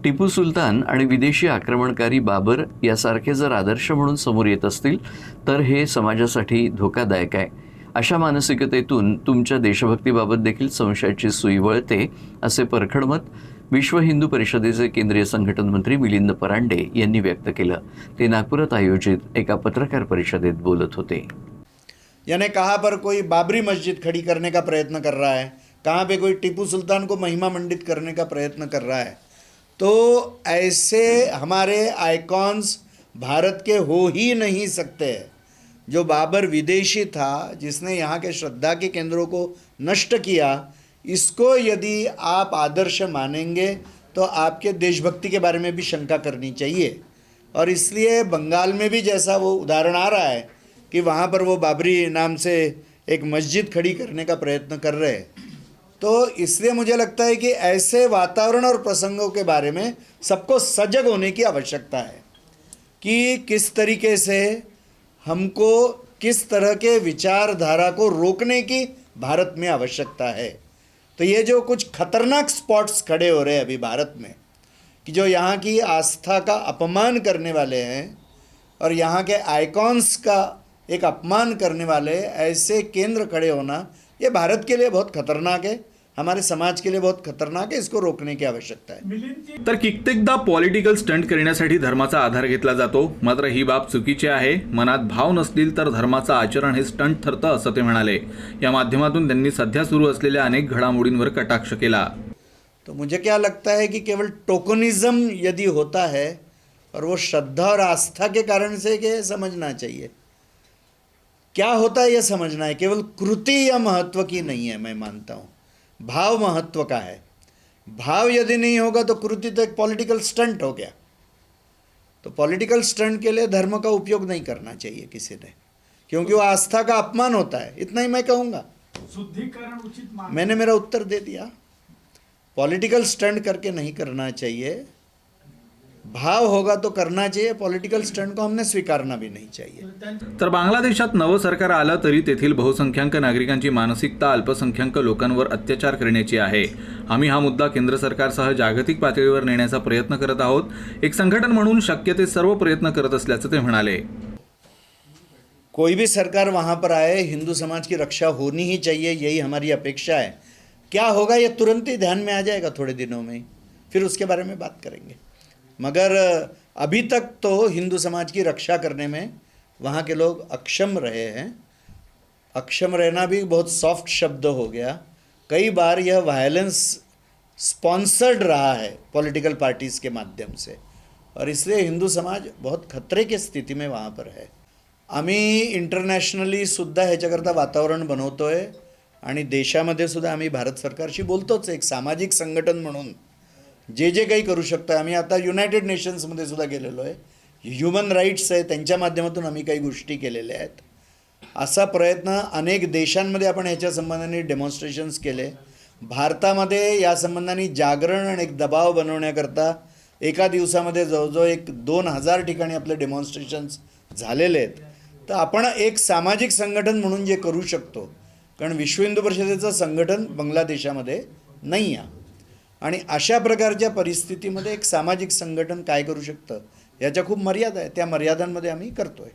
टिपू सुलतान आणि विदेशी आक्रमणकारी बाबर यासारखे जर आदर्श म्हणून समोर येत असतील तर हे समाजासाठी धोकादायक आहे. अशा मानसिकतेतून तुमच्या देशभक्तीबाबत देखील संशयाची सुई वळते, असे परखड मत विश्व हिंदू परिषदेचे केंद्रीय संघटन मंत्री मिलिंद परांडे यांनी व्यक्त केलं. ते नागपुरात आयोजित एका पत्रकार परिषदेत बोलत होते. यानी कहाँ पर कोई बाबरी मस्जिद खड़ी करने का प्रयत्न कर रहा है, कहाँ पे कोई टीपू सुल्तान को महिमा मंडित करने का प्रयत्न कर रहा है. तो ऐसे हमारे आइकॉन्स भारत के हो ही नहीं सकते. जो बाबर विदेशी था, जिसने यहाँ के श्रद्धा के केंद्रों को नष्ट किया, इसको यदि आप आदर्श मानेंगे तो आपके देशभक्ति के बारे में भी शंका करनी चाहिए. और इसलिए बंगाल में भी जैसा वो उदाहरण आ रहा है कि वहाँ पर वो बाबरी नाम से एक मस्जिद खड़ी करने का प्रयत्न कर रहे हैं, तो इसलिए मुझे लगता है कि ऐसे वातावरण और प्रसंगों के बारे में सबको सजग होने की आवश्यकता है कि किस तरीके से हमको किस तरह के विचारधारा को रोकने की भारत में आवश्यकता है. तो ये जो कुछ खतरनाक स्पॉट्स खड़े हो रहे हैं अभी भारत में, कि जो यहाँ की आस्था का अपमान करने वाले हैं और यहाँ के आइकॉन्स का एक अपमान करने वाले ऐसे केंद्र खड़े होना, ये भारत के लिए बहुत खतरनाक है, हमारे समाज के लिए बहुत खतरनाक है. इसको रोकने की आवश्यकता है. तर कित्येकदा पॉलिटिकल स्टंट करण्यासाठी धर्माचा आधार घेतला जातो, मात्र ही बाब चुकीची आहे. मनात भाव नसतील तर धर्माचं आचरण हे स्टंट ठरतं, असं ते म्हणाले. या माध्यमातून त्यांनी सध्या सुरू असलेल्या अनेक घडामोडींवर कटाक्ष केला. तो मुझे क्या लगता है कि केवल टोकनिज्म यदि होता है और वो श्रद्धा और आस्था के कारण से, कि समझना चाहिए क्या होता है, ये समझना है. केवल कृति या महत्व की नहीं है, मैं मानता हूँ भाव महत्व का है. भाव यदि नहीं होगा तो कृति तो एक पॉलिटिकल स्टंट हो गया. तो पॉलिटिकल स्टंट के लिए धर्म का उपयोग नहीं करना चाहिए किसी ने, क्योंकि वो आस्था का अपमान होता है. इतना ही मैं कहूँगा. शुद्धिकरण उचित मैंने मेरा उत्तर दे दिया. पॉलिटिकल स्टंट करके नहीं करना चाहिए. भाव होगा तो करना चाहिए. पॉलिटिकल स्टंट को हमने स्वीकारना भी नहीं चाहिए. तर बांगलादेशात नवं सरकार आलं तरी तेथील बहुसंख्याक नागरिकांची मानसिकता अल्पसंख्याक लोकांवर अत्याचार करण्याची आहे. आम्ही हा मुद्दा केंद्र सरकारसह जागतिक पातळीवर नेण्याचा प्रयत्न करत आहोत. एक संघटन म्हणून शक्य ते सर्व प्रयत्न करत असल्याचं ते म्हणाले. कोई भी सरकार वहाँ पर आए, हिंदू समाज की रक्षा होनी ही चाहिए, यही हमारी अपेक्षा है. क्या होगा ये तुरंत ही ध्यान में आ जाएगा थोड़े दिनों में, फिर उसके बारे में बात करेंगे. मगर अभी तक तो हिंदू समाज की रक्षा करने में वहाँ के लोग अक्षम रहे हैं. अक्षम रहना भी बहुत सॉफ्ट शब्द हो गया. कई बार यह वायलेंस स्पॉन्सर्ड रहा है पॉलिटिकल पार्टीज़ के माध्यम से, और इसलिए हिंदू समाज बहुत खतरे की स्थिती में वहाँ पर है. आम्ही इंटरनॅशनली सुद्धा ह्याच्याकरता वातावरण बनवतो आहे आणि देशामध्ये सुद्धा आम्ही भारत सरकारशी बोलतोच. एक सामाजिक संघटन म्हणून जे जे काही करू शकतो. आम्ही आता युनायटेड नेशन्समध्ये सुद्धा गेलेलो आहे. ह्युमन राईट्स आहे, त्यांच्या माध्यमातून आम्ही काही गोष्टी केलेल्या आहेत. असा प्रयत्न अनेक देशांमध्ये आपण ह्याच्या संबंधाने डेमॉन्स्ट्रेशन्स केले. भारतामध्ये या संबंधाने जागरण आणि एक दबाव बनवण्याकरता एका दिवसामध्ये जवळजवळ 1-2,000 ठिकाणी आपले डेमॉन्स्ट्रेशन्स झालेले आहेत. तर आपण एक सामाजिक संघटन म्हणून जे करू शकतो, कारण विश्व हिंदू परिषदेचं संघटन बांगलादेशामध्ये नाही आहे, आणि अशा प्रकारच्या परिस्थितीमध्ये एक सामाजिक संघटन काय करू शकतं, याच्या खूप मर्यादा आहे. त्या मर्यादांमध्ये आम्ही करतो आहे.